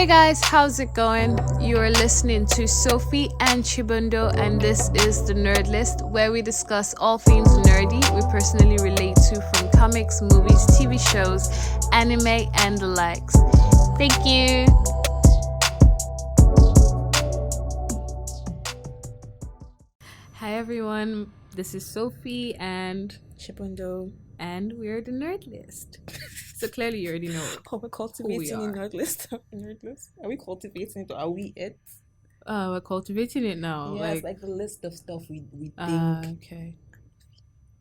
Hey guys, how's it going? You are listening to Sophie and Chibundo, and this is the Nerd List, where we discuss all things nerdy we personally relate to, from comics, movies, TV shows, anime, and the likes. Thank you. Hi everyone, this is Sophie and Chibundo. And we're the Nerd List. So clearly you already know we're cultivating a nerd list. Nerd list? Are we cultivating it or are we it? We're cultivating it now. Yeah, it's like the list of stuff we think. Okay.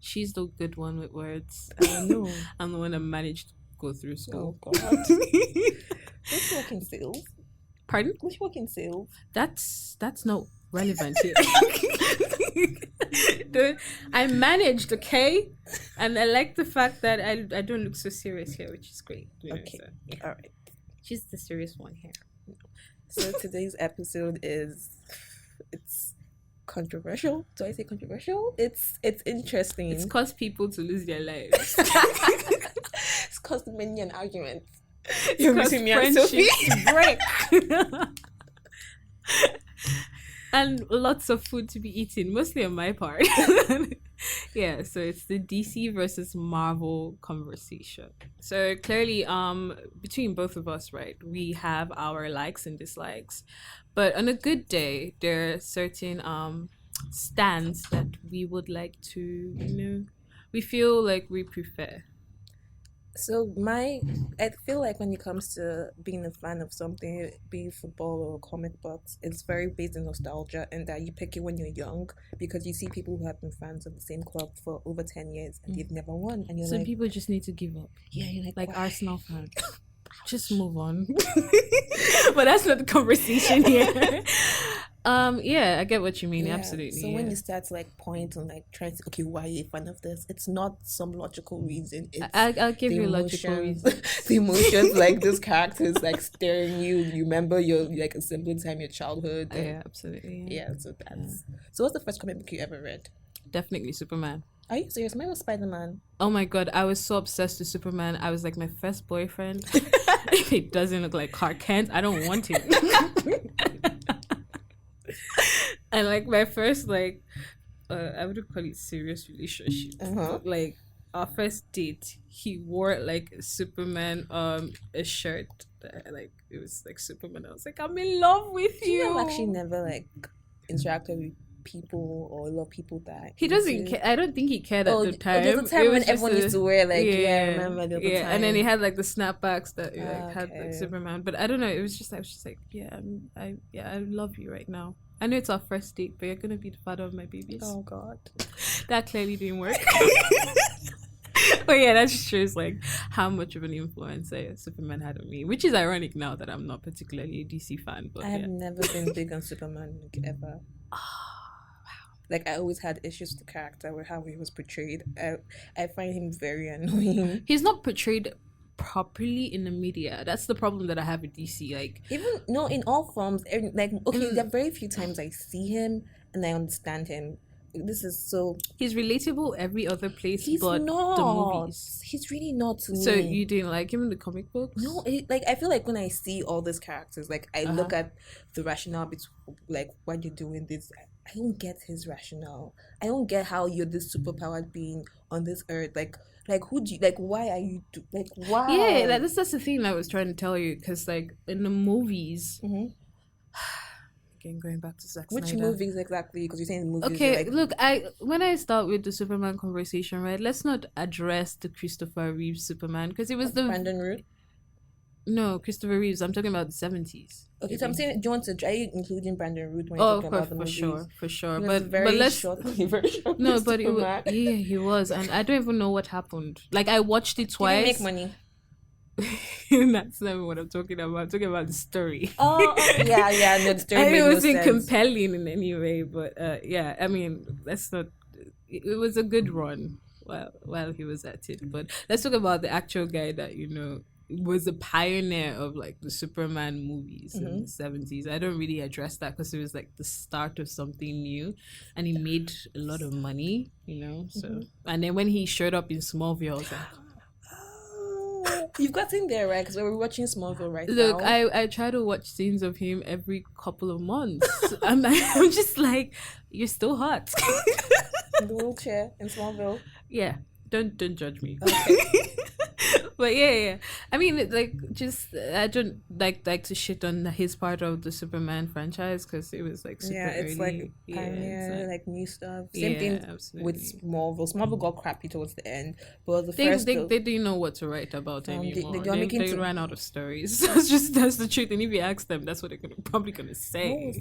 She's the good one with words. I know. I'm the one that managed to go through school. Oh God. Let's work in sales. Pardon? Let's work in sales. That's not relevant here. I managed, okay? And I like the fact that I don't look so serious here, which is great. Okay. So, yeah. All right. She's the serious one here. So today's episode it's controversial. Do I say controversial? It's interesting. It's caused people to lose their lives. It's caused many an argument. You're missing me and Sophie to break. And lots of food to be eaten, mostly on my part. Yeah, so it's the DC versus Marvel conversation. So clearly, between both of us, right, we have our likes and dislikes. But on a good day, there are certain stands that we would like to, we feel like we prefer. So I feel like when it comes to being a fan of something, be it football or comic books, it's very based on nostalgia, and that you pick it when you're young because you see people who have been fans of the same club for over 10 years and they've never won, and you're Some people just need to give up. Yeah, you're like why? Arsenal fans. Just move on. But that's not the conversation here. Yeah, I get what you mean. Yeah. Absolutely. So when you start to point and trying to, okay, why are you a fan of this? It's not some logical reason. I'll give you logical reasons. The emotions, this characters staring you. You remember your a simple time, your childhood. Yeah, absolutely. Yeah. So that's. So what's the first comic book you ever read? Definitely Superman. Are you serious? Mine was Spider-Man. Oh my God, I was so obsessed with Superman. I was my first boyfriend. If it doesn't look like Clark Kent, I don't want it. And my first I wouldn't call it serious relationship. But, our first date, he wore a Superman a shirt that, it was Superman. I was I'm in love with you. I've actually never interacted with people or a lot of people that he doesn't care. I don't think he cared at the time. There was a time when everyone used to wear I remember the time. And then he had the snapbacks that had Superman. But I don't know, it was just I was just I love you right now. I know it's our first date, but you're gonna be the father of my babies. Oh God. That clearly didn't work. But yeah, that just shows how much of an influence Superman had on me, which is ironic now that I'm not particularly a DC fan. But I have never been big on Superman ever. I always had issues with the character, with how he was portrayed. I find him very annoying. He's not portrayed properly in the media. That's the problem that I have with DC. In all forms. There are very few times I see him and I understand him. This is so. He's relatable every other place, but not. The movies. He's really not to me. So you didn't like him in the comic books? No, I feel when I see all these characters, I look at the rationale between why you're doing this. I don't get his rationale. I don't get how you're this superpowered being on this earth. Who do you why are you why? Yeah, that's the thing I was trying to tell you, because in the movies. Mm-hmm. Again, going back to Zack Snyder. Which movies exactly? Because you're saying movies. Okay, look, when I start with the Superman conversation, right? Let's not address the Christopher Reeve Superman, because it was Brandon Root. No, Christopher Reeves. I'm talking about the 70s. Okay, so I'm saying, do you want to try including Brandon Root when you're talking about the movies? For sure. But let's short. No, but it was, he was, and I don't even know what happened. I watched it twice. Did he make money? That's not what I'm talking about. I'm talking about the story. Oh, yeah. No, the story made it wasn't no compelling in any way, but yeah. I mean, that's not. It was a good run while he was at it. But let's talk about the actual guy that was a pioneer of the Superman movies in the 70s. I don't really address that because it was the start of something new, and he made a lot of money, so and then when he showed up in Smallville, I was You've gotten there, right? Because we're watching Smallville right Look, now. I try to watch scenes of him every couple of months. I'm just like, you're still hot. In the wheelchair in Smallville. Yeah, don't judge me. Okay. But yeah. I mean, like, just I don't like to shit on his part of the Superman franchise because it was like super Yeah, it's early. like Yeah, pioneer, it's like new stuff. Same thing absolutely. with Smallville. Smallville got crappy towards the end, but the They first they didn't know what to write about anymore. they got making They ran out of stories. That's the truth. And if you ask them, that's what they're probably gonna say.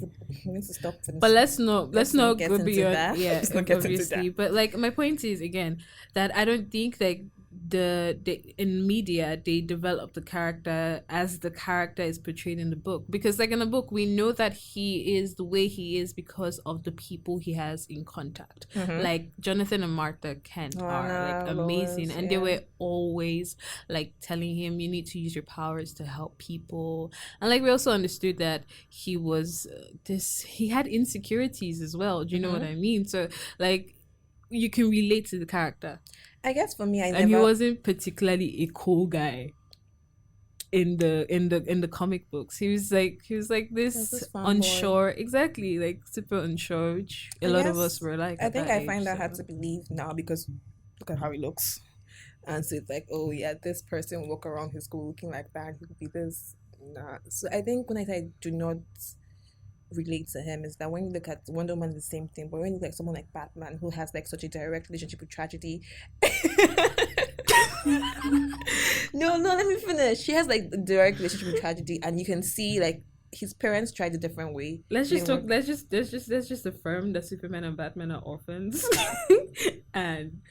we need to stop for this. But let's not get go into beyond. that. Yeah, Let's not get into obviously. that. But like my point is again that I don't think like the in media they develop the character as the character is portrayed in the book, because like in the book we know that he is the way he is because of the people he has in contact. Like Jonathan and Martha Kent are like amazing, Lois, and they were always like telling him you need to use your powers to help people. And like we also understood that he was he had insecurities as well. Do you know what I mean? So like you can relate to the character. I guess for me, and he wasn't particularly a cool guy in the comic books. He was like this unsure, exactly, like super unsure, which a lot of us were like. I think I find that hard to believe now because look at how he looks, and so it's like, oh yeah, this person walk around his school looking like that, he could be this. Nah. So I think when I say I do not relate to him is that when you look at Wonder Woman, the same thing, but when you look at someone like Batman who has like such a direct relationship with tragedy. no, let me finish. She has like a direct relationship with tragedy, and you can see like his parents tried a different way. Let's just affirm that Superman and Batman are orphans. And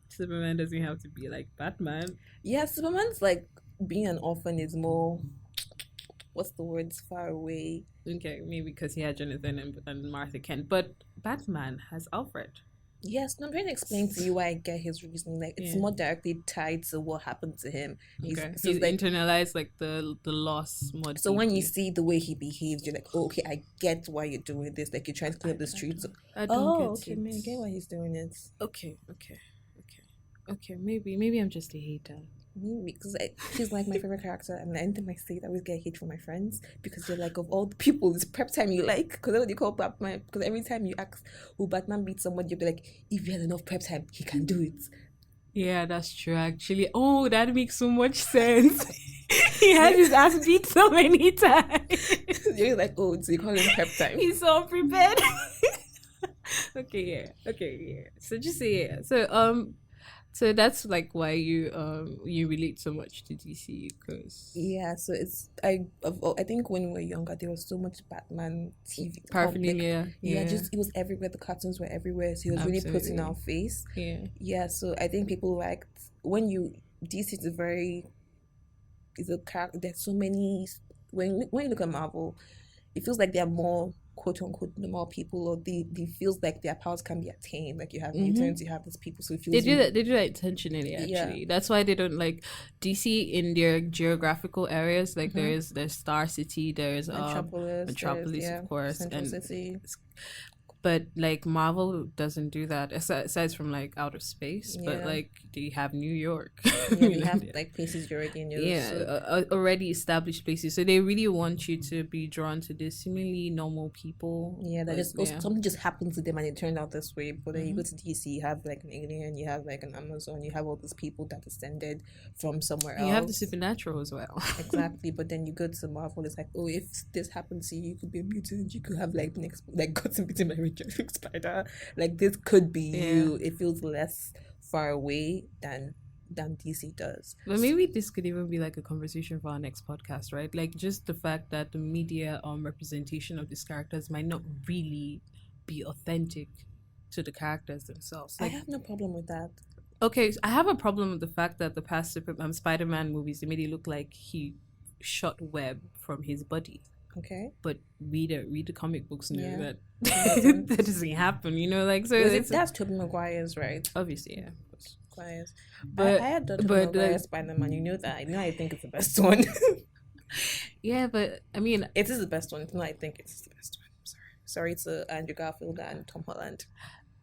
Superman doesn't have to be like Batman. Yeah, Superman's like being an orphan is more, what's the words, far away. Okay, maybe because he had Jonathan and Martha Kent, but Batman has Alfred. Yes, no, I'm trying to explain to you why I get his reasoning. Like it's more directly tied to what happened to him. He's like, internalized like the loss more. So when you see the way he behaves, you're like, oh, okay, I get why you're doing this. Like you're trying to clean up the streets. I don't get okay, it. man, I get why he's doing it. Okay. Maybe I'm just a hater. Maybe because she's like my favorite character, and anytime I say it, I always get hate from my friends because they're like, of all the people, it's prep time you like, because that's what you call Batman. Because every time you ask, will Batman beat someone, you'll be like, if he has enough prep time, he can do it. Yeah, that's true. Actually, oh, that makes so much sense. He had his ass beat so many times. You're like, oh, so you call him prep time? He's so unprepared. Okay, yeah. So just say yeah. So that's like why you relate so much to DC, because so it's I think when we were younger there was so much Batman TV paraphernalia. Just it was everywhere. The cartoons were everywhere, so he was really put in our face. So I think people liked when DC is a character. There's so many when you look at Marvel, it feels like there are more quote unquote normal people, or they feels like their powers can be attained. Like you have mutants, you have these people, so it feels they do that intentionally. Actually, that's why they don't like DC in their geographical areas. Like there's Star City, there's Metropolis, of course, Central City. But like Marvel doesn't do that aside from like outer space. But like they have New York. They have like places you already know. Already established places. So they really want you to be drawn to this seemingly normal people. Something just happened to them and it turned out this way. But then you go to DC, you have like an alien, you have like an Amazon, you have all these people that descended from somewhere else. You have the supernatural as well. Exactly. But then you go to Marvel, it's like, oh, if this happened to you could be a mutant. You could have like gotten bitten by spider. Like this could be you. It feels less far away than DC does. But maybe this could even be like a conversation for our next podcast, right? Like just the fact that the media representation of these characters might not really be authentic to the characters themselves. Like, I have no problem with that. Okay, I have a problem with the fact that the past Spider-Man movies, they made it look like he shot web from his body. Okay. But read the comic books know that that doesn't happen, you know, like so that's Tobey Maguire's, right? Obviously, yeah. Maguire's. But I had Tobey Maguire's Spider-Man, you know that. I think it's the best one. Yeah, but I mean it is the best one. I think it's the best one. I'm sorry to Andrew Garfield and Tom Holland.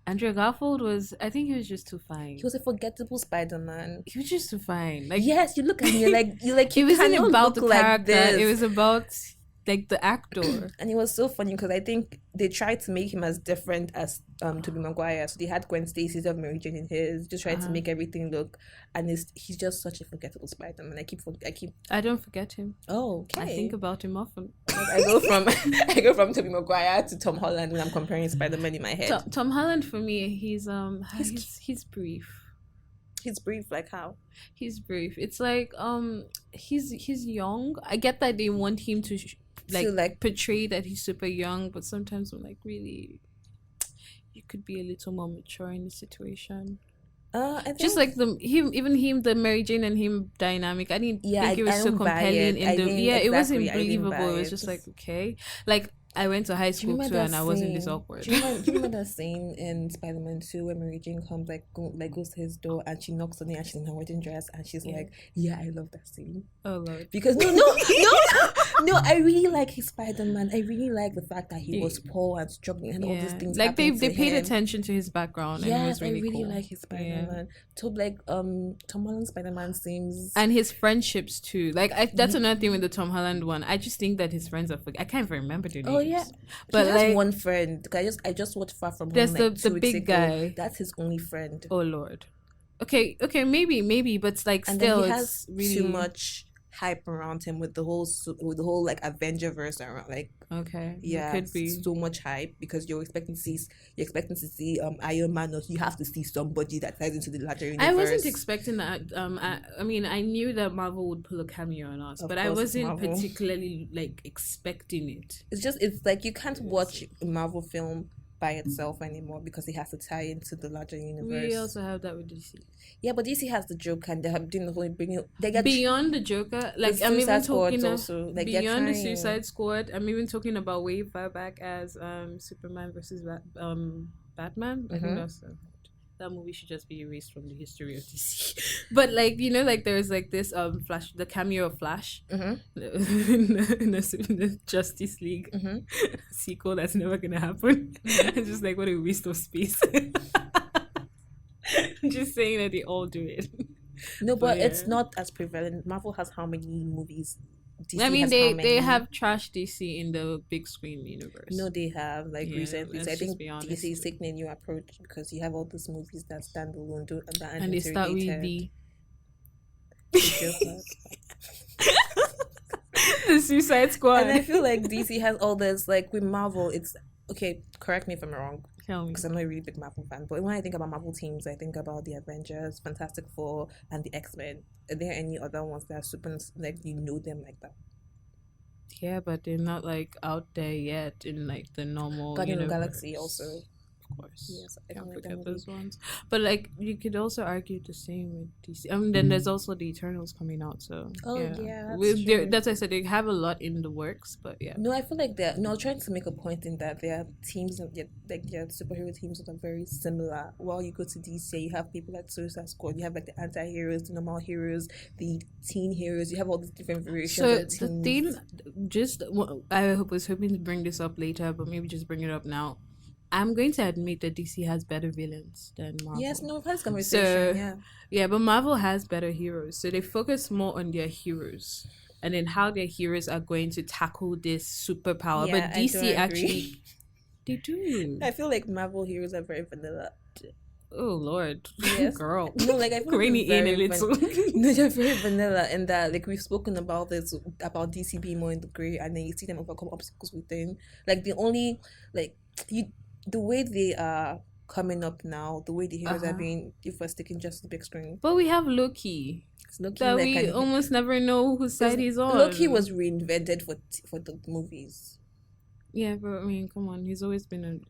Andrew Garfield was, I think he was just too fine. He was a forgettable Spider-Man. He was just too fine. Like, Yes, you look at him, you're like, it you wasn't cannot about look the like character. this. It was about like the actor. And it was so funny because I think they tried to make him as different as Tobey Maguire. So they had Gwen Stacy's of Mary Jane in his, just tried to make everything look, and he's just such a forgettable Spider-Man. I don't forget him. Oh, okay. I think about him often. I go from Tobey Maguire to Tom Holland when I'm comparing Spider-Man in my head. Tom Holland for me, he's brief. He's brief, like how? He's brief. It's like he's young. I get that they want him to portray that he's super young, but sometimes I'm like, really, you could be a little more mature in the situation. I think just like the Mary Jane and him dynamic. I didn't think it was so compelling it wasn't believable. It was just like, okay, like I went to high school too, and I wasn't this awkward. Do you remember that scene in Spider-Man 2 where Mary Jane comes goes to his door and she knocks on it and she's in her wedding dress and she's like, yeah, I love that scene. Oh Lord. Because no, I really like his Spider-Man. I really like the fact that he was poor and struggling and all these things. Like they paid attention to his background. Yeah, and it was really I really cool. like his Spider-Man. So Tom Holland Spider-Man seems, and his friendships too. Like that's another thing with the Tom Holland one. I just think that his friends are. I can't even remember their names. Oh yeah, but he has one friend. I just watched Far From Home. There's the big guy. That's his only friend. Oh Lord. Okay, maybe, but it's like and still, then he has really too much hype around him with the whole like Avenger verse around, like, okay, yeah, could be so much hype because you're expecting to see Iron Man, or you have to see somebody that ties into the larger universe. I wasn't expecting that. I mean, I knew that Marvel would pull a cameo on us, but I wasn't particularly like expecting it. It's like you can't watch a Marvel film by itself anymore because it has to tie into the larger universe. We also have that with DC. Yeah, but DC has the Joker and they have doing the whole beyond the Joker. Like I'm even talking also, like, beyond the Suicide Squad. I'm even talking about way far back as Superman versus Batman. I think that's that movie should just be erased from the history of DC. But like, you know, like there's like this Flash, the cameo of Flash in the Justice League sequel that's never gonna happen. It's just like, what a waste of space. I'm just saying that they all do it. No, but it's not as prevalent. Marvel has how many movies? DC I mean, they have trashed DC in the big screen universe. No, they have recently. So I think DC is taking a new approach because you have all these movies that stand alone, and they start with the Suicide Squad. And I feel like DC has all this. Like with Marvel, it's okay. Correct me if I'm wrong. Because I'm not a really big Marvel fan, but when I think about Marvel teams, I think about the Avengers, Fantastic Four, and the X-Men. Are there any other ones that are super, like, you know them like that? Yeah, but they're not like out there yet in like the normal Guardians of the Galaxy also. Of course. Yes, I can't forget those ones. But like you could also argue the same with DC. I mean, then there's also the Eternals coming out. So that's true. That's why I said they have a lot in the works. But yeah. No, I feel like they're trying to make a point in that there are teams like their superhero teams that are very similar. While you go to DC, you have people like Suicide Squad. You have like the anti-heroes, the normal heroes, the teen heroes. You have all these different variations. So the thing, I was hoping to bring this up later, but maybe just bring it up now. I'm going to admit that DC has better villains than Marvel. Yes, no, that's conversation. So, yeah, but Marvel has better heroes. So they focus more on their heroes and then how their heroes are going to tackle this superpower. Yeah, but DC actually, they do. I feel like Marvel heroes are very vanilla. Oh Lord, yes. Girl. No, like I feel Grainy in a little. No, they're very vanilla, and that like we've spoken about this about DC being more in the grey, and then you see them overcome obstacles within. Like the only the way they are coming up now, the way the heroes are being, if we're sticking just to the big screen. But we have Loki. That we almost never know whose side he's on. Loki was reinvented for the movies. Yeah, but I mean, come on, he's always been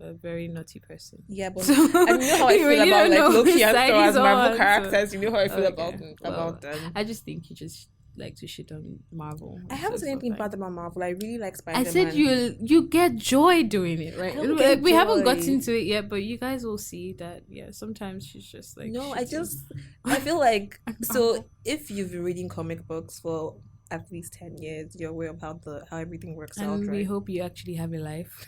a very naughty person. Yeah, but I know how I feel about like Loki and Thor as Marvel characters. You know how I feel about them. I just think you just like to shit on Marvel. I haven't said anything bad about Marvel. I really like Spider-Man. I said you get joy doing it, right? Like, we haven't gotten to it yet, but you guys will see that. Yeah, sometimes she's just like no. I feel like so if you've been reading comic books for at least 10 years, you're aware of how everything works out, right? And we hope you actually have a life.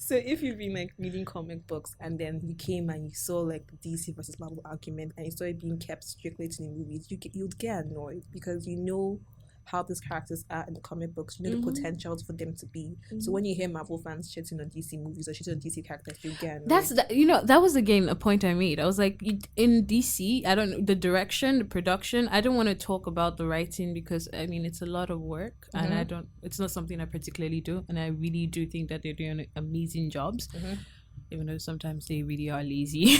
So if you've been like reading comic books and then you came and you saw like the DC versus Marvel argument and you saw it being kept strictly to the movies, you'd get annoyed because you know how these characters are in the comic books. You know the potentials for them to be. So when you hear Marvel fans shitting on DC movies or shitting on DC characters, you get annoyed. That was again a point I made. I was like, in DC, I don't know the direction, the production. I don't want to talk about the writing because I mean it's a lot of work, and it's not something I particularly do, and I really do think that they're doing amazing jobs. Even though sometimes they really are lazy.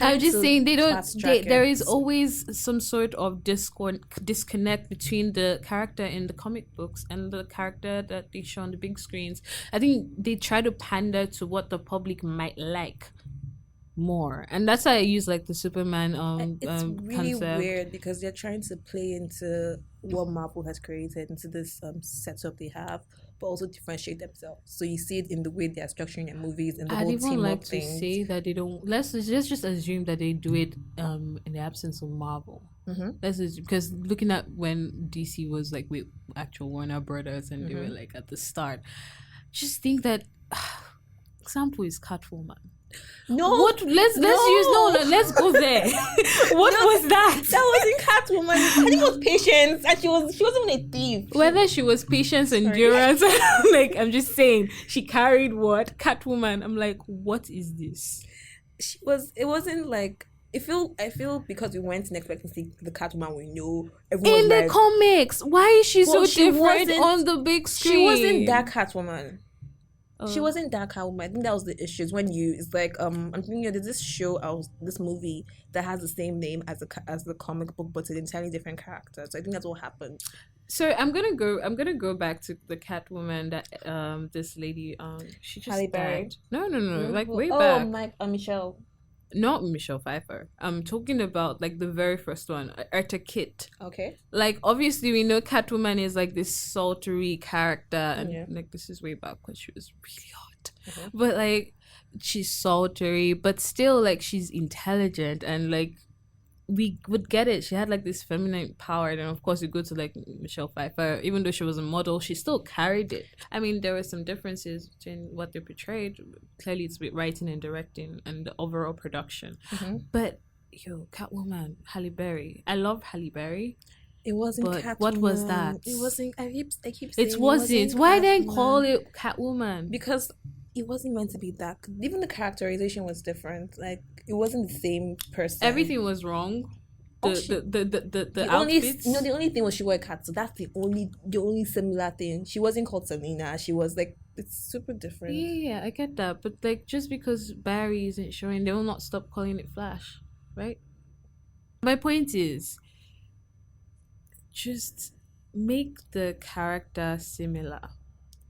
I'm just saying there is always some sort of disconnect between the character in the comic books and the character that they show on the big screens. I think they try to pander to what the public might like more, and that's why I use like the Superman it's really concept. weird because they're trying to play into what Marvel has created, into this setup they have, but also differentiate themselves. So you see it in the way they are structuring their movies and the whole team like up to thing. say that they don't. Let's just assume that they do it in the absence of Marvel. Because looking at when DC was like with actual Warner Brothers and they were like at the start, just think that example is Catwoman. Let's go there. What was that? That wasn't Catwoman. I think it was Patience, and she wasn't even a thief. Whether she was Patience, endurance, like I'm just saying, she carried what Catwoman. I'm like, what is this? It wasn't like. I feel because we went to Netflix and see the Catwoman we know. In the comics, why is she so different on the big screen? She wasn't that Catwoman. She wasn't that Catwoman. I think that was the issues when it's like I'm thinking there's this show this movie that has the same name as the comic book but it's an entirely different character. So I think that's what happened. So I'm gonna go back to the Catwoman that this lady she just Halle Berry. No, like way back. Michelle. Not Michelle Pfeiffer. I'm talking about like the very first one, Eartha Kitt. Okay. Like obviously we know Catwoman is like this sultry character, and like this is way back when she was really hot. But like she's sultry, but still like she's intelligent and like we would get it. She had like this feminine power, and of course you go to like Michelle Pfeiffer, even though she was a model, she still carried it. I mean, there were some differences between what they portrayed. Clearly it's with writing and directing and the overall production. But Catwoman, Halle Berry, I love Halle Berry. It wasn't Catwoman. What was that? It wasn't. I keep saying it wasn't. Why then call it Catwoman? Because it wasn't meant to be that. Even the characterization was different. Like it wasn't the same person. Everything was wrong. The outfits. The only thing was she wore a cat. So that's the only similar thing. She wasn't called Selena. She was like it's super different. Yeah, I get that. But like just because Barry isn't showing, they will not stop calling it Flash, right? My point is, just make the character similar.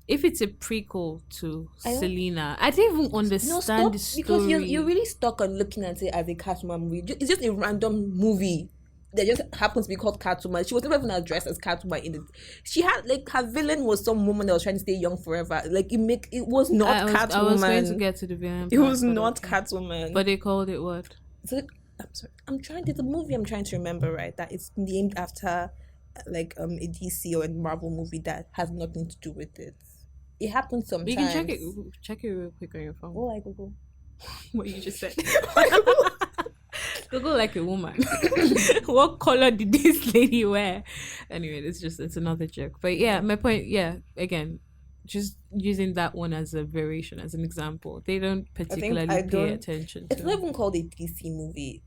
If it's a prequel to Selena, I don't even understand the story. Because you're really stuck on looking at it as a Catwoman movie. It's just a random movie that just happens to be called Catwoman. She was never even addressed as Catwoman in it. She had like her villain was some woman that was trying to stay young forever. Like it was not Catwoman. I was going to get to the villain. It was not Catwoman. But they called it what? So I'm sorry. There's a movie I'm trying to remember, right? That it's named after like a DC or a Marvel movie that has nothing to do with it. It happens sometimes. You can check it real quick on your phone. Oh, I Google. What you just said. Google like a woman. What color did this lady wear? Anyway, it's another joke. But yeah, my point, again, just using that one as a variation, as an example. They don't particularly pay attention to it's not even called a DC movie.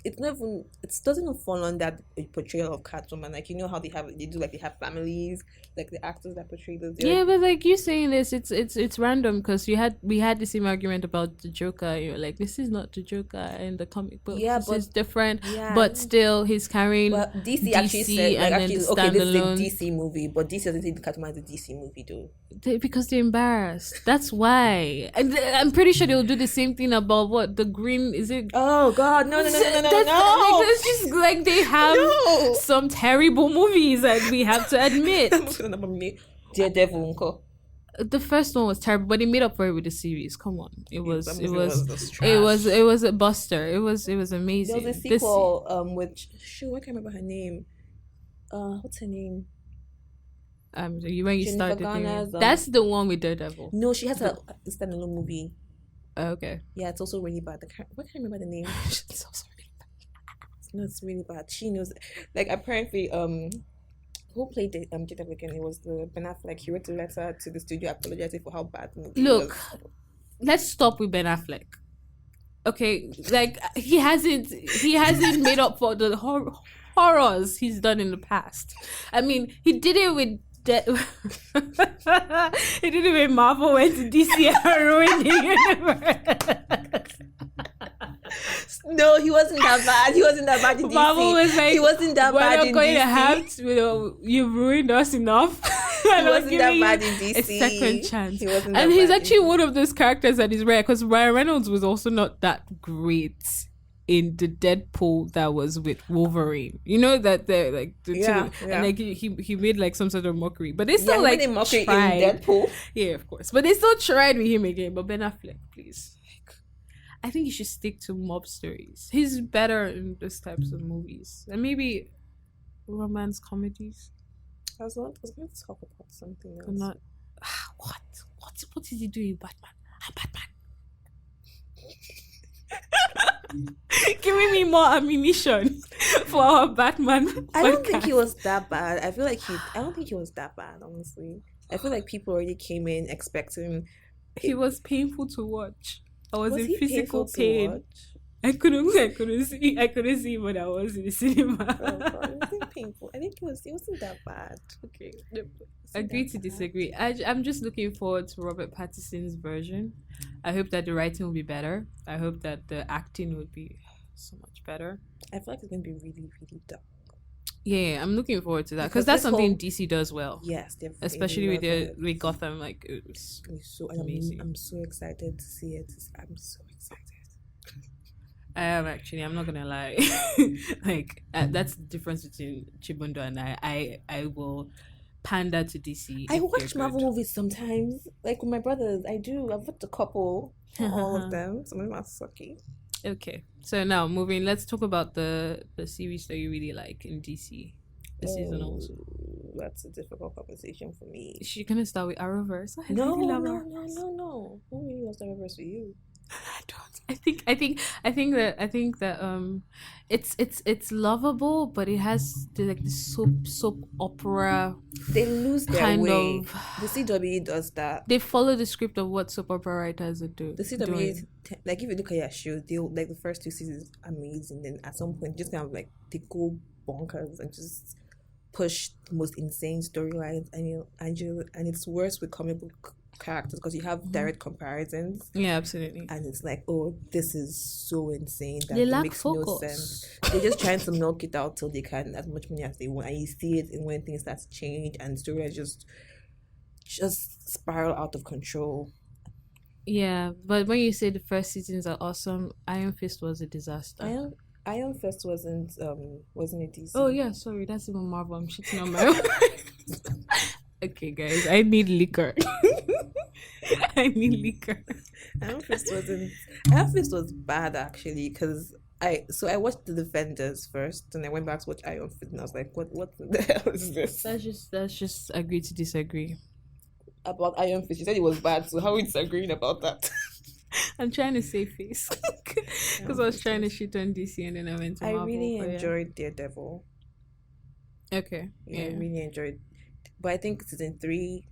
It doesn't even fall on that portrayal of Catwoman. Like you know how they have families, like the actors that portray those. Yeah, but like you saying this, it's random because we had the same argument about the Joker. You're like, this is not the Joker in the comic book. Yeah, this is different. Yeah. But still, he's carrying. But DC actually said like this is a DC movie, but DC doesn't think Catwoman is a DC movie though. Because they're embarrassed. That's why. And I'm pretty sure they'll do the same thing about what the green is it. Oh God, no. It's just like they have some terrible movies that we have to admit. Daredevil, Uncle. The first one was terrible, but they made up for it with the series. Come on, it was a buster. It was amazing. There was a sequel with I can't remember her name. What's her name? when you Jennifer started Garner's, doing that's the one with Daredevil. No, she has a standalone movie. Okay. Yeah, it's also really bad. I can't remember the name. So sorry. No, it's really bad. She knows. Like apparently, who played the Daredevil again? It was the Ben Affleck. He wrote a letter to the studio apologizing for how bad the movie Look, was. let's stop with Ben Affleck. Okay, like he hasn't made up for the horrors he's done in the past. I mean, he did it with he did it with Marvel, went to DC and ruined the universe. No, he wasn't that bad. He wasn't that bad in DC. Marvel was like, he wasn't that bad in DC. We're not going to have to, you've ruined us enough. He wasn't that bad in DC. A second chance. He wasn't and that he's bad actually one of those characters that is rare, because Ryan Reynolds was also not that great in the Deadpool that was with Wolverine. You know that they're like the Yeah. and like he made like some sort of mockery, but they still like like mockery tried. in Deadpool. Yeah, of course, but they still tried with him again. But Ben Affleck, please. I think you should stick to mob stories. He's better in those types of movies. And maybe romance comedies. I was going to talk about something else. I'm not. What is he doing, Batman? I'm Batman. Giving me more ammunition for our Batman. I don't think he was that bad. I don't think he was that bad, honestly. I feel like people already came in expecting. He was painful to watch. I was in he physical painful to pain. watch? I couldn't see when I was in the cinema. Oh God, it wasn't painful. I think it wasn't that bad. Okay. Agree to disagree. I'm just looking forward to Robert Pattinson's version. I hope that the writing will be better. I hope that the acting would be so much better. I feel like it's going to be really, really dark. Yeah, I'm looking forward to that, because that's something DC does well. Yes, especially with Gotham, like it's so amazing. I'm so excited to see it. I'm so excited. I am actually. I'm not gonna lie. Like that's the difference between Chibundo and I will pander to DC. I watch Marvel movies sometimes, like with my brothers. I do. I've watched a couple. All of them. Some of them are sucky. Okay, so now moving. Let's talk about the series that you really like in DC. The season also. That's a difficult conversation for me. Is she gonna start with Arrowverse? No. Who really wants Arrowverse for you? I don't. I think that it's lovable, but it has the soap opera. They lose their kind way. of. The CW does that. They follow the script of what soap opera writers would do. The CW, like if you look at your show, they like the first 2 seasons amazing. Then at some point, just kind of like they go bonkers and just push the most insane storylines, and it's worse with comic book characters because you have direct comparisons. Yeah, absolutely. And it's like, oh, this is so insane that they lack makes focus. no sense. They're just trying to milk it out till they can as much money as they want, and you see it in when things start to change and storylines just spiral out of control. Yeah, but when you say the first seasons are awesome, Iron Fist was a disaster. Iron Fist wasn't a DC. Oh yeah, sorry, that's even Marvel. I'm shitting on my own. Okay, guys, I need liquor. Iron Fist was bad actually, because I watched The Defenders first, and I went back to watch Iron Fist, and I was like, what the hell is this? That's just agree to disagree. About Iron Fist, you said it was bad, so how are we disagreeing about that? I'm trying to save face because I was trying to shit on DC, and then I went to Marvel. I really enjoyed Daredevil. Okay. Yeah, I really enjoyed. But I think season 3,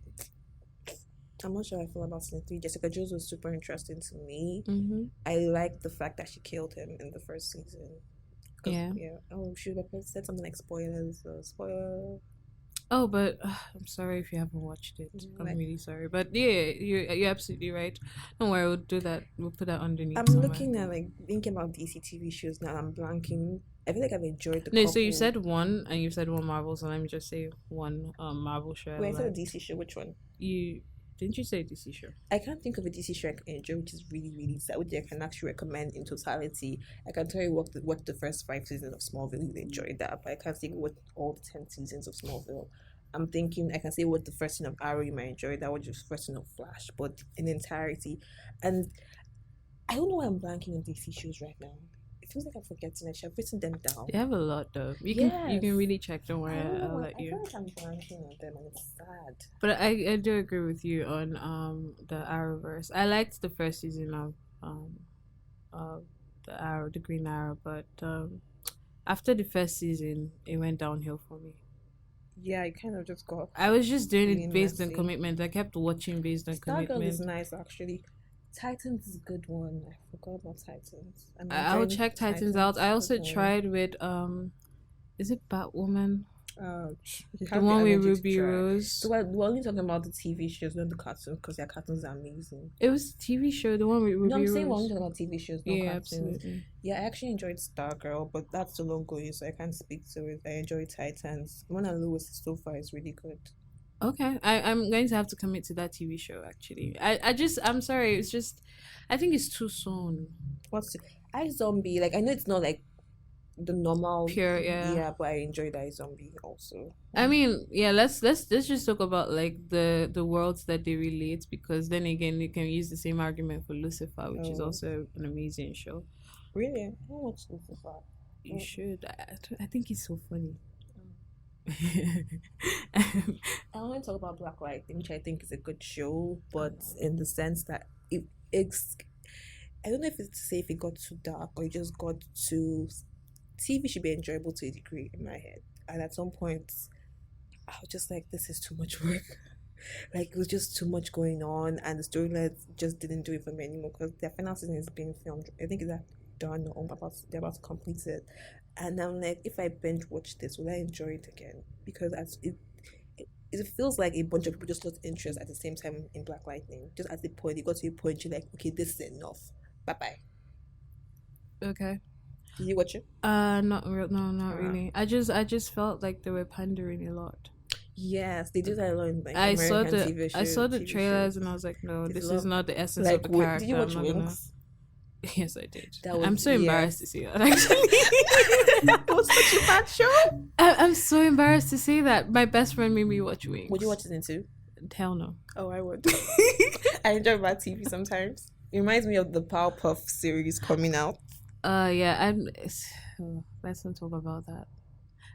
I'm not sure how I feel about season 3. Jessica Jones was super interesting to me. Mm-hmm. I liked the fact that she killed him in the first season. Yeah. Oh, should I said something like spoilers? Spoiler. Oh, but I'm sorry if you haven't watched it. I'm really sorry. But yeah, you're absolutely right. Don't worry, we'll do that. We'll put that underneath. I'm somewhere. looking at thinking about DC TV shows now. I'm blanking. I feel like I've enjoyed the. No, couple. so you said one, and you said one Marvel. So let me just say one Marvel show. Wait, I said a DC show. Which one? Didn't you say DC show? I can't think of a DC show I can enjoy, which is really, really sad, which I can actually recommend in totality. I can tell you what the first 5 seasons of Smallville, you enjoyed that, but I can't think what all the 10 seasons of Smallville. I'm thinking I can say what the first season of Arrow you might enjoy, that was just first season of Flash, but in entirety. And I don't know why I'm blanking on DC shows right now. feels like I'm forgetting it. I've written them down. They have a lot though. You can Yes. really check. Don't worry, I don't know I'll why. let I you. feel like I'm blanking on them, and it's sad. But I do agree with you on the Arrowverse. I liked the first season of the Arrow, the Green Arrow, but after the first season, it went downhill for me. Yeah, it kind of just got. I was just doing Really it based on messy. commitment. I kept watching based on Stargirl commitment. is nice actually. Titans is a good one. I forgot about Titans. I will check Titans out. I also Good one. tried with is it Batwoman? You The have one with energy to Ruby try. Rose. So we're only talking about the TV shows, not the cartoons, because their cartoons are amazing. It was a TV show, the one with Ruby No, I'm saying we're Rose. only talking about TV shows, not Yeah, cartoons. absolutely. Yeah, I actually enjoyed Stargirl, but that's still ongoing, so I can't speak to it. I enjoyed Titans. Mona Lewis so far is really good. Okay, I'm going to have to commit to that TV show. Actually, I'm sorry. It's just, I think it's too soon. What's iZombie? Like I know it's not like the normal Pure, yeah. Yeah, but I enjoyed iZombie also. I mean, yeah. Let's just talk about like the worlds that they relate, because then again, you can use the same argument for Lucifer, which is Oh. also an amazing show. Really? How much Lucifer? You should. I think it's so funny. I want to talk about Black Lightning, which I think is a good show, but in the sense that it's I don't know if it's to say if it got too dark or it just got too. TV should be enjoyable to a degree in my head, and at some point, I was just like, this is too much work. Like it was just too much going on, and the storyline just didn't do it for me anymore because their final season is being filmed. I think it's done or they're about to complete it, and I'm like, if I binge watch this, will I enjoy it again? Because as it feels like a bunch of people just lost interest at the same time in Black Lightning. Just at the point, you got to a point, you're like, okay, this is enough. Bye bye. Okay. Did you watch it? Not really. I just felt like they were pandering a lot. Yes, they do that a lot in like I saw American the TV shows. I saw the TV trailers shows. and I was like, no, It's this a is lot- not the essence Like, of the character. did you watch I'm not gonna- Winx? Yes, I did. That was- I'm so embarrassed to yes. say that. Actually, That was such a bad show. I'm so embarrassed to say that. My best friend made me watch Wings. Would you watch it too? Hell no. Oh, I would. I enjoy bad TV sometimes. It reminds me of the Powerpuff series coming out. Yeah. Let's not talk about that.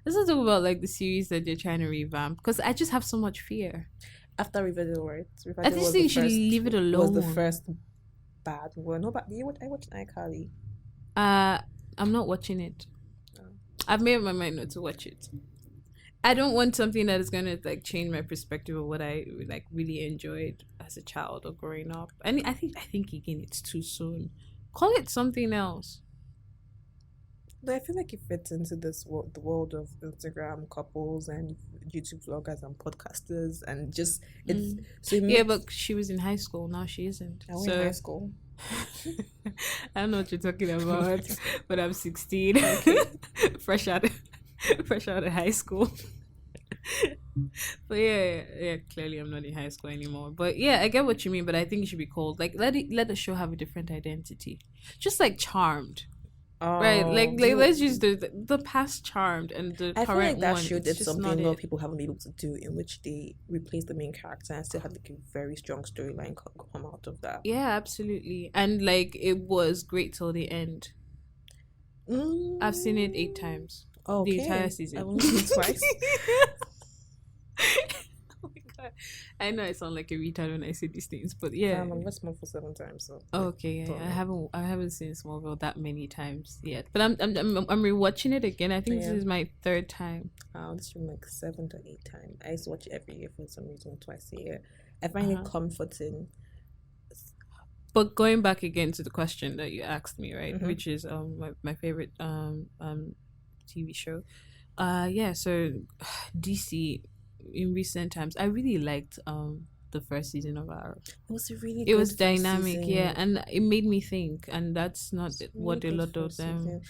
Let's not talk about like the series that they're trying to revamp, because I just have so much fear. After Riverdale, right? I just think you should leave it alone. Was the first bad one? No, but I watched iCarly. I'm not watching it. I've made up my mind not to watch it. I don't want something that is gonna like change my perspective of what I like really enjoyed as a child or growing up. And I think again it's too soon. Call it something else. No, I feel like it fits into this world, the world of Instagram couples and YouTube vloggers and podcasters, and just it's so it Yeah, makes- but she was in high school. Now she isn't. I went in high school. I don't know what you're talking about, but I'm 16, fresh out of high school. But yeah, clearly I'm not in high school anymore. But yeah, I get what you mean. But I think it should be called like let the show have a different identity, just like Charmed, right? Like let's use the past Charmed and the I feel current like that one. show It's did just something a not lot of it. people haven't been able to do, in which they replaced the main character and still had like a very strong storyline come out of that. Yeah, absolutely. And like it was great till the end. I've seen it 8 times. Oh, The entire season. I've only seen it twice. Oh my god! I know I sound like a retard when I say these things, but yeah. I've watched Smallville 7 times. So Okay, yeah, don't yeah. know. I haven't seen Smallville that many times yet, but I'm rewatching it again. I think Yeah. this is my 3rd time. This from like 7 to 8 times. I used to watch it every year for some reason, twice a year. I find it comforting. But going back again to the question that you asked me, right, Mhm. which is my favorite TV show. Yeah. So DC in recent times, I really liked the first season of Arrow. It was a really It was good first dynamic, season. yeah, and it made me think, and that's not It's what a really lot good of first them. season.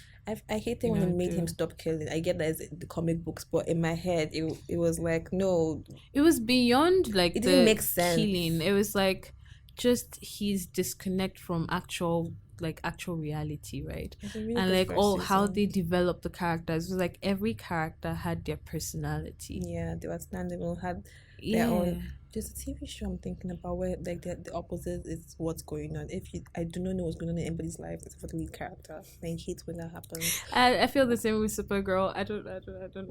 I hate it when they made him do. stop killing. I get that it's the comic books, but in my head, it was like, no, It was beyond like It the didn't make sense. killing. It was like just his disconnect from actual like actual reality, right? It's a really And good like first all how season. they developed the characters. It was like every character had their personality. Yeah, they were standable, had their Yeah. own. There's a TV show I'm thinking about where like the opposite is what's going on. If you, I do not know what's going on in anybody's life except for the lead character. I hate when that happens. I feel the same with Supergirl. I don't know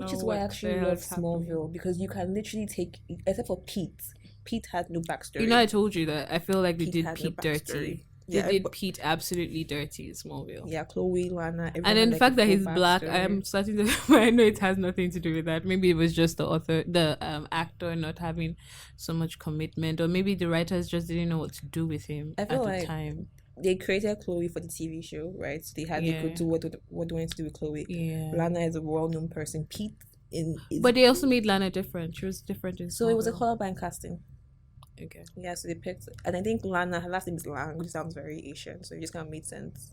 Which is why I what actually the hell love is happening. Smallville, because you can literally take, except for Pete. Pete had no backstory. You know, I told you that I feel like they Pete did had no Pete dirty. backstory. They Yeah, did but- Pete absolutely dirty in Smallville. Yeah, Chloe, Lana, everyone And then had, the like, fact a that full he's black, backstory. I'm starting to. I know it has nothing to do with that. Maybe it was just the actor not having so much commitment, or maybe the writers just didn't know what to do with him I at feel the like time. They created Chloe for the TV show, right? So they Yeah. could do what they wanted to do with Chloe. Yeah, Lana is a well-known person. Pete is, but they also made Lana different. She was different in. so it was a Smallville. colorblind casting. Okay. Yeah, so they picked, and I think Lana, her last name is Lang, which sounds very Asian, so it just kind of made sense.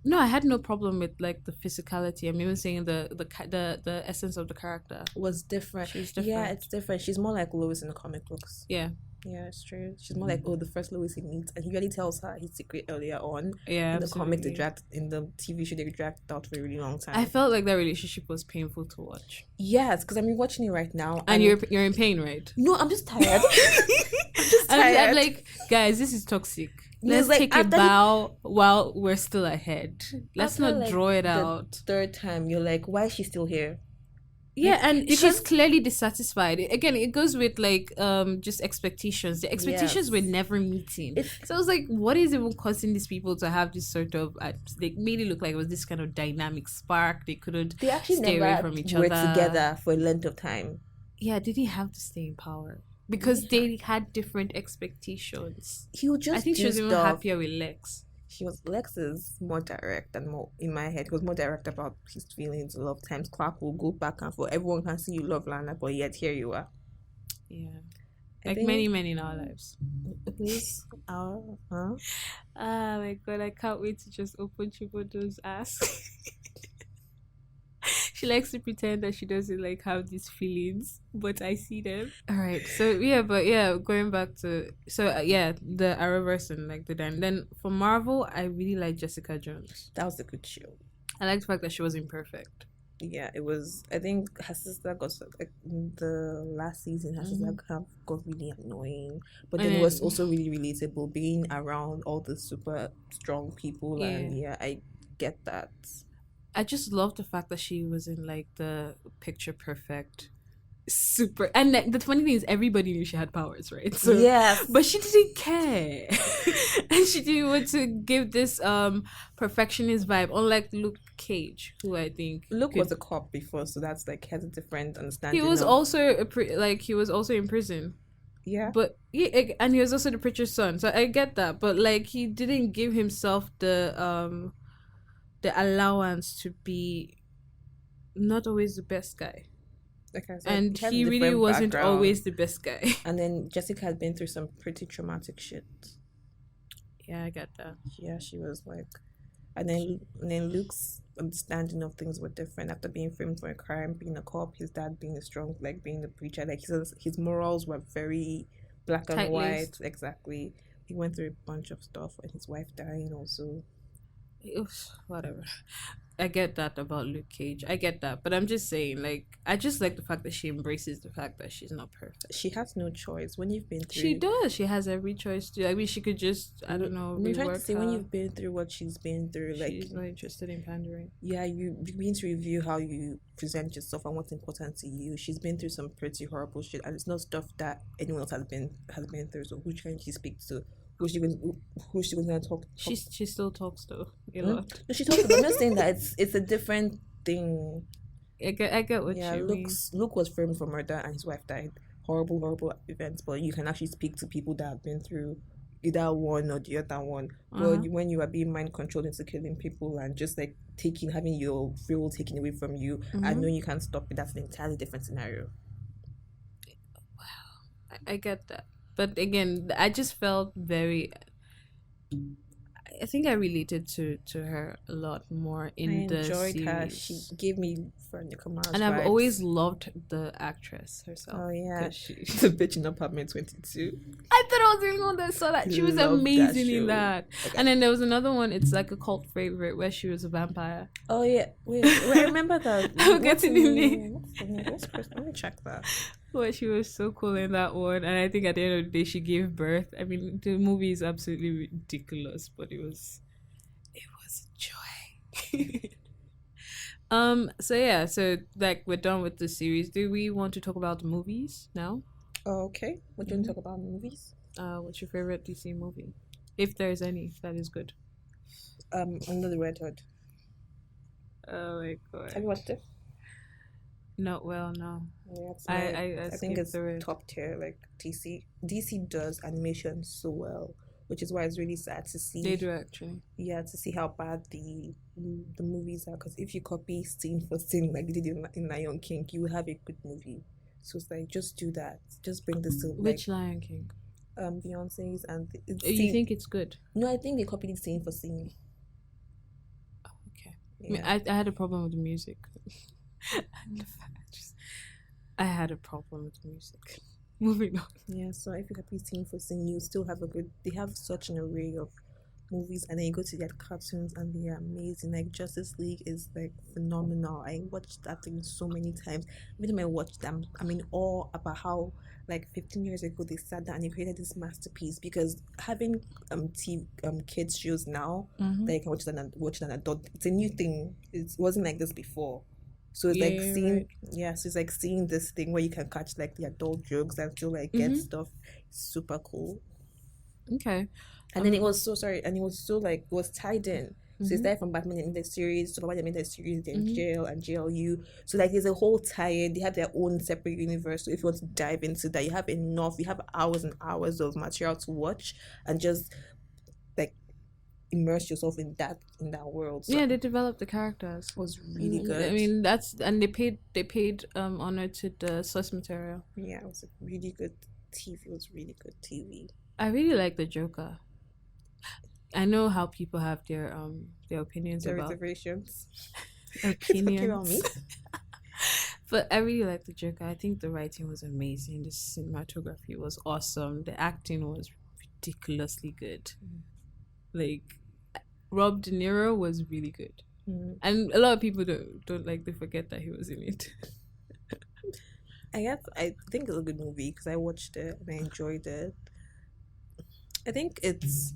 No, I had no problem with like the physicality. I'm even saying the essence of the character. Was different. She's Yeah, different. it's different. She's more like Lois in the comic books. Yeah, Yeah, it's true. She's more like, oh, the first Lois he meets, and he already tells her his secret earlier on. yeah. In the comic, they absolutely. dragged, in the TV show, they dragged it out for a really long time. I felt like that relationship was painful to watch. Yes, because I'm watching it right now, And you're in pain, right? no, I'm just tired. I'm just I'm tired. like, guys, this is toxic. No, Let's like, take a after the- bow while we're still ahead. Let's After, not like, draw it the out. third time, you're like, why is she still here? Yeah, and because- she's clearly dissatisfied. Again, it goes with like just expectations. The expectations Yes. were never meeting. It's- So I was like, what is even causing these people to have this sort of? They made it look like it was this kind of dynamic spark. They couldn't. They actually Stay away never from each were other. together for a length of time. Yeah, they didn't have to stay in power because they had different expectations. He would just I think she do was even stuff. happier with Lex. Lex is more direct and more, in my head, he was more direct about his feelings. A lot of times Clark will go back and forth. Everyone can see you love Lana, but yet here you are. Yeah, I like think- many in our lives. Who's our, huh? Oh my god, I can't wait to just open Chibodo's ass. She likes to pretend that she doesn't like have these feelings, but I see them. All right, so going back to the Arrowverse and like then for Marvel, I really like Jessica Jones. That was a good show. I like the fact that she was imperfect. Yeah, it was. I think her sister got, like, in the last season, her sister kind of got really annoying, but then And it was then- also really relatable being around all the super strong people. And yeah, I get that. I just love the fact that she was in like the picture perfect, super. And like, the funny thing is, everybody knew she had powers, right? So Yes, but she didn't care, and she didn't want to give this perfectionist vibe, unlike Luke Cage, who I think Luke could- was a cop before, so that's like has a different understanding. he was of- also he was also in prison, yeah. but and he was also the preacher's son, so I get that, but like he didn't give himself the allowance to be not always the best guy, Like I said, and had a he really different wasn't background. always the best guy. And then Jessica had been through some pretty traumatic shit. Yeah, I get that. Yeah, she was like, and then Luke's understanding of things were different after being framed for a crime, being a cop, his dad being a strong, like being the preacher, like his morals were very black and Tight-laced. white. Exactly. He went through a bunch of stuff, and his wife dying also. Oof, whatever. I get that about Luke Cage. I get that, but I'm just saying, like, I just like the fact that she embraces the fact that she's not perfect. She has no choice when you've been through. She does. She has every choice to. I mean, she could just, I don't know, I'm trying to rework say when her. you've been through what she's been through, like, She's not interested in pandering. yeah, you begin to review how you present yourself and what's important to you. She's been through some pretty horrible shit, and it's not stuff that anyone else has been through. So who can she speak to? Who's she going to talk? She still talks though a Hmm? lot. No, she talks about. I'm not saying that it's a different thing. I get what Yeah, you mean. Luke was framed for murder and his wife died. Horrible events. But you can actually speak to people that have been through either one or the other one. But when you are being mind controlled into killing people and just like having your free will taken away from you, and knowing you can't stop it, that's an entirely different scenario. I get that, but again, I just felt very. I think I related to her a lot more in I the enjoyed series. her. She gave me Veronica Mars And I've vibes. always loved the actress herself. Oh yeah, 'cause she, she's a bitch in apartment 22. I thought thought I was the only one that saw that. She was Love that amazing in show. that. Okay. And then there was another one. It's like a cult favorite where she was a vampire. Oh yeah, wait, I remember that. I'm getting the name. What's the name? What's Chris? Let me check that. Where she was so cool in that one, and I think at the end of the day she gave birth. I mean, the movie is absolutely ridiculous, but it was a joy. So yeah, so like we're done with the series. Do we want to talk about the movies now? Oh, okay. What do you want to talk about? Movies? What's your favorite DC movie, if there's any that is good? Under the Red Hood. Oh my god. Have you watched it? No, well, no. Yeah, it's I think skipped it's through it. top tier. Like DC does animation so well, which is why it's really sad to see. They do actually. Yeah, to see how bad the movies are. Because if you copy scene for scene like they did in Lion King, you will have a good movie. So it's like, just do that. Just bring this to Which Lion King? Beyonce's and You think it's good? No, I think they copied it scene for scene. Okay. Yeah. I mean, I had a problem with the music. I had a problem with the music. Moving on. Yeah, so if you copy scene for scene, you still have a good. They have such an array of movies, and then you go to their cartoons, and they are amazing. Like Justice League is like phenomenal. I watched that thing so many times. Every time I watch them, I'm in awe about how like 15 years ago they sat down and they created this masterpiece. Because having kids shows now that you can watch an adult, it's a new thing. It wasn't like this before. So it's like seeing, right. yeah, so it's like seeing this thing where you can catch like the adult jokes and still like get stuff. Super cool. Okay. And then it was so like, it was tied in. So it started from Batman in the series, Superman in the series, then jail and JLU. So like there's a whole tie-in. They have their own separate universe. So if you want to dive into that, you have hours and hours of material to watch and just like immerse yourself in that world. So yeah, they developed the characters. it was really good. I mean, they paid honor to the source material. Yeah, it was a really good TV. It was really good TV. I really like the Joker. I know how people have their opinions The about reservations. opinions. Talking about me? But I really like the Joker. I think the writing was amazing. The cinematography was awesome. The acting was ridiculously good. Like Rob De Niro was really good, and a lot of people don't like to forget that he was in it. I think it's a good movie because I watched it and I enjoyed it. I think it's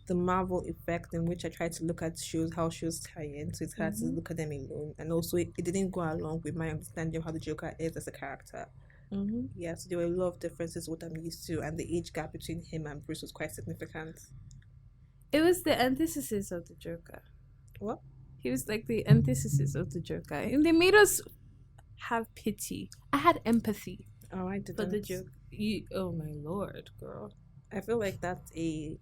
the Marvel effect in which I try to look at how shows tie in, so it's hard to look at them alone. And also, it didn't go along with my understanding of how the Joker is as a character. Yeah, so there were a lot of differences what I'm used to, and the age gap between him and Bruce was quite significant. It was the antithesis of the Joker. What? He was like the antithesis of the Joker, and they made us have pity. I had empathy Oh, I didn't. for the Joker. Oh my lord, girl. I feel like that's a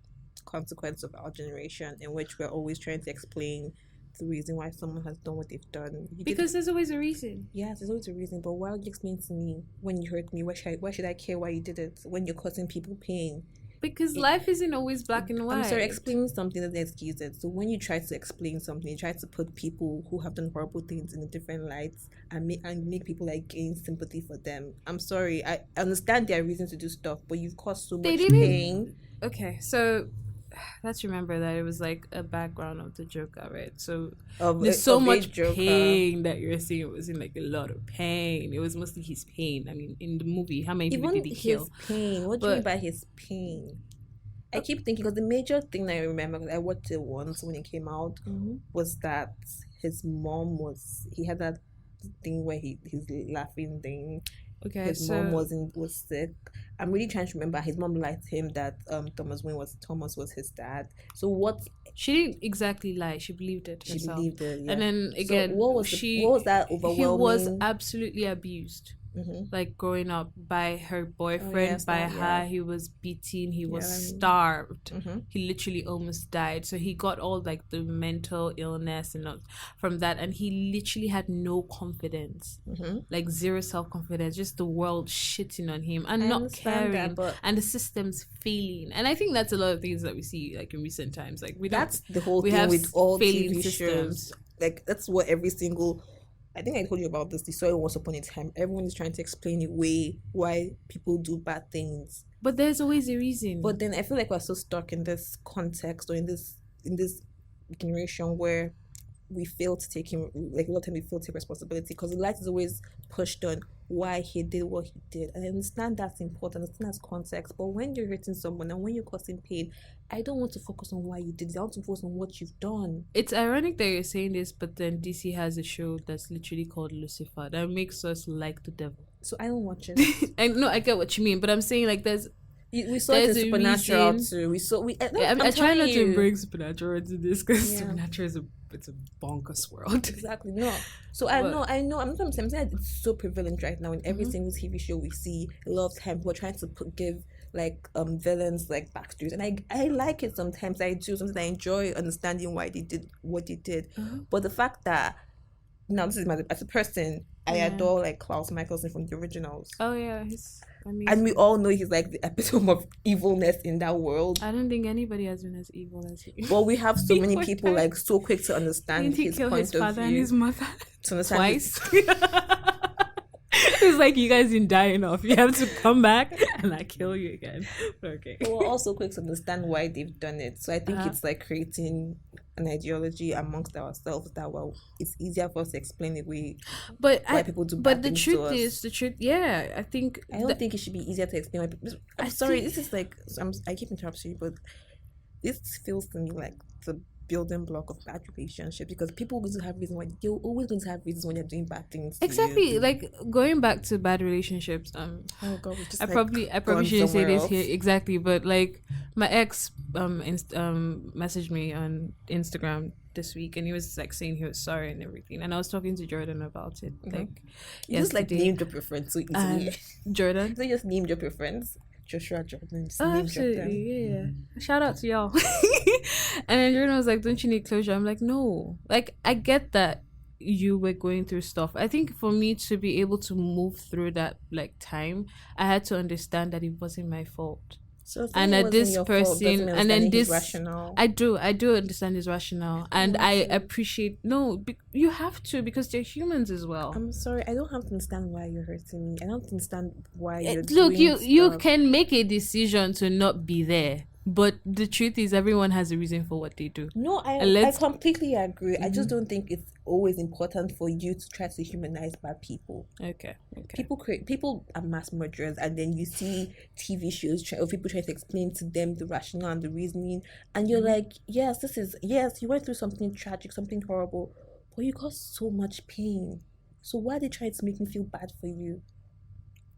consequence of our generation in which we're always trying to explain the reason why someone has done what they've done. Because there's always a reason. Yes, there's always a reason, but why would you explain to me when you hurt me? Why should I care why you did it when you're causing people pain? Because life isn't always black and white. I'm sorry, explaining something doesn't excuse it. So when you try to explain something, you try to put people who have done horrible things in a different lights and make people like gain sympathy for them. I'm sorry, I understand there are reasons to do stuff, but you've caused so much pain. Okay, so let's remember that it was like a background of the Joker, right? So Of there's so much Joker. pain that you're seeing. It was in like a lot of pain. It was mostly his pain. I mean, in the movie, how many people Even did he kill? his pain. What do you mean by his pain? I keep thinking, because the major thing that I remember, because I watched it once when it came out, was that his mom he had that thing where his laughing thing. Okay, his mom was sick. I'm really trying to remember. His mom lied to him that Thomas was his dad. So what? She didn't exactly lie. She believed it herself. She believed it. Yeah. And then again, so what was that overwhelming? He was absolutely abused. Like growing up by her boyfriend, her, he was beaten, he was starved, he literally almost died. So he got all like the mental illness and from that, and he literally had no confidence, like zero self-confidence, just the world shitting on him and not caring, and the system's failing. And I think that's a lot of things that we see like in recent times. Like that's the whole thing with all TV shows. Like that's what every single I think I told you about this. The story once upon a time. Everyone is trying to explain away why people do bad things. But there's always a reason. But then I feel like we're so stuck in this context or in this generation where we fail to take him, like a lot of time we fail to take responsibility because the light is always pushed on why he did what he did. And I understand that's important, I understand that's context, but when you're hurting someone and when you're causing pain, I don't want to focus on why you did it. I want to focus on what you've done. It's ironic that you're saying this, but then DC has a show that's literally called Lucifer that makes us like the devil. So I don't watch it. I know, I get what you mean, but I'm saying like We saw it in Supernatural too. I try not to you. bring Supernatural into this because Yeah. Supernatural is it's a bonkers world. Exactly. No. So I know. I'm not saying that it's so prevalent right now in every single TV show we see. A lot of time we're trying to give like villains like backstories, and I like it sometimes. I do. Sometimes I enjoy understanding why they did what they did. But the fact that now this is as a person, I adore like Klaus Michelson from the originals. Oh yeah, and we all know he's like the epitome of evilness in that world. I don't think anybody has been as evil as he. Well, we have so many people like so quick to understand his point his of father view. And his mother To understand twice. It's like you guys didn't die enough. You have to come back and I kill you again. Okay. But we're also quick to understand why they've done it. So I think it's like creating an ideology amongst ourselves that it's easier for us to explain away why people do bad but the things to truth us. is the truth. Yeah, I think I don't think it should be easier to explain why people. I'm sorry. This is like I keep interrupting you, but this feels to me like the building block of bad relationships because people always have reasons why you're always going to have reasons when you're doing bad things. Exactly, like going back to bad relationships. Oh God, I probably shouldn't say this here exactly, but like my ex messaged me on Instagram this week and he was like saying he was sorry and everything, and I was talking to Jordan about it. Like you just like named your preference so easily. Jordan, so you just named your preference. Joshua Jordan. Absolutely, yeah. Shout out to y'all. And then Jordan was like, "Don't you need closure?" I'm like, "No." Like, I get that you were going through stuff. I think for me to be able to move through that like time, I had to understand that it wasn't my fault. So and that this person, and then this, rationale. I do understand his rationale, and I appreciate. No, you have to because they're humans as well. I'm sorry, I don't have to understand why you're hurting me. I don't understand why you're look. Doing You stuff. can make a decision to not be there, but the truth is, everyone has a reason for what they do. No, I completely agree. I just don't think it's always important for you to try to humanize bad people. Okay. People are mass murderers, and then you see TV shows or people trying to explain to them the rationale and the reasoning, and you're like, yes, you went through something tragic, something horrible, but you caused so much pain. So why are they trying to make me feel bad for you?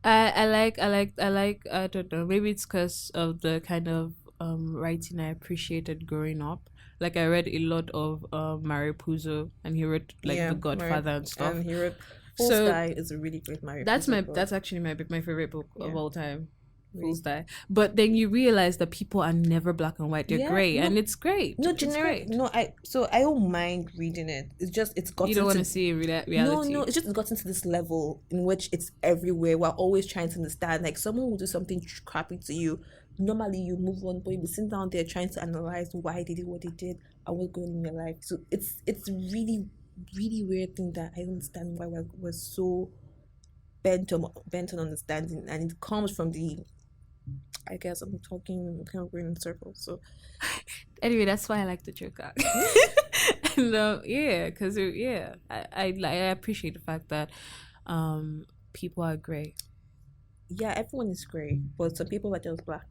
I like I don't know, maybe it's because of the kind of writing I appreciated growing up. Like I read a lot of Mario Puzo, and he wrote like The Godfather and stuff. And he wrote Fool's Die is a really great Mario Puzo book. That's actually my favorite book of all time. Fool's Die. But then you realize that people are never black and white; they're gray, and it's great. No, generic. No, I don't mind reading it. It's just it's gotten. You don't want to see reality. No, it's just gotten to this level in which it's everywhere. We're always trying to understand. Like someone will do something crappy to you. Normally you move on, but you be sitting down there trying to analyze why they did what they did and what's going on in your life. So it's really, really weird thing that I don't understand why we're so bent on understanding, and it comes from the. I guess I'm talking kind of going in circles. So anyway, that's why I like the joke out. And because I appreciate the fact that people are grey. Yeah, everyone is grey, but some people are just black.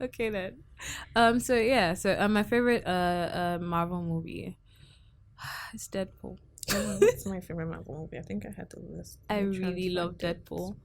Okay then. So my favorite Marvel movie is Deadpool. It's my favorite Marvel movie. I think I had the list. I really love Deadpool.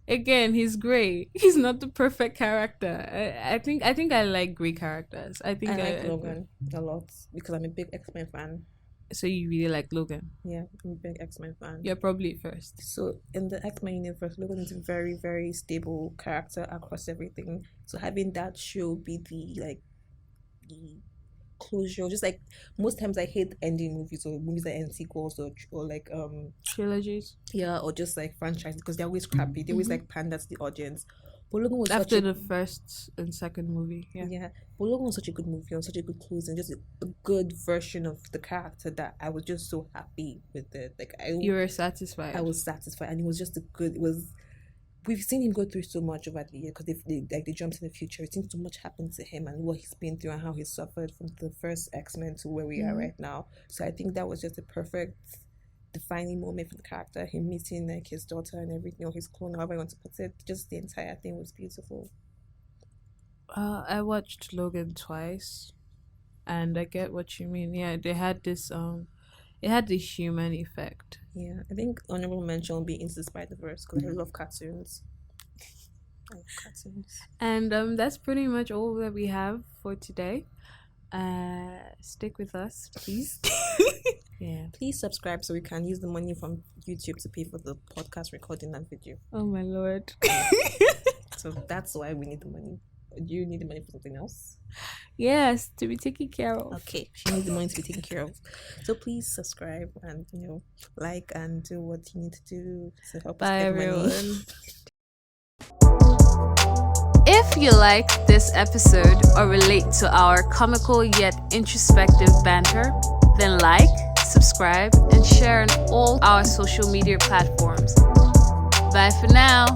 Again, he's great. He's not the perfect character. I think I like great characters. I like Logan a lot because I'm a big X-Men fan. So you really like Logan? Yeah, I'm a big X-Men fan. You're probably first. So in the X-Men universe, Logan is a very, very stable character across everything. So having that show be the closure, just like most times I hate ending movies or movies that end sequels or like trilogies. Yeah, or just like franchises because they're always crappy. They always like pander to the audience. But Logan was After such a the first and second movie, yeah. yeah. But Logan was such a good movie and such a good close and just a good version of the character that I was just so happy with it. Like You were satisfied. I was satisfied, and it was just a good. It was. We've seen him go through so much over the year because they jumped in the future. We've seen so much happen to him and what he's been through and how he suffered from the first X-Men to where we are right now. So I think that was just a perfect defining moment for the character. Him meeting like his daughter and everything, or his clone, however you want to put it. Just the entire thing was beautiful. I watched Logan twice, and I get what you mean. Yeah, they had this it had the human effect. Yeah, I think honorable mention will be Into the Spider-Verse because I love cartoons. I love cartoons. And that's pretty much all that we have for today. Stick with us, please. Yeah. Please subscribe so we can use the money from YouTube to pay for the podcast recording and video. Oh my lord. So that's why we need the money. Do you need the money for something else? Yes, to be taken care of. Okay, she needs the money to be taken care of. So please subscribe and like and do what you need to do to help us Bye, get everyone. money. If you liked this episode or relate to our comical yet introspective banter, then like, subscribe, and share on all our social media platforms. Bye for now.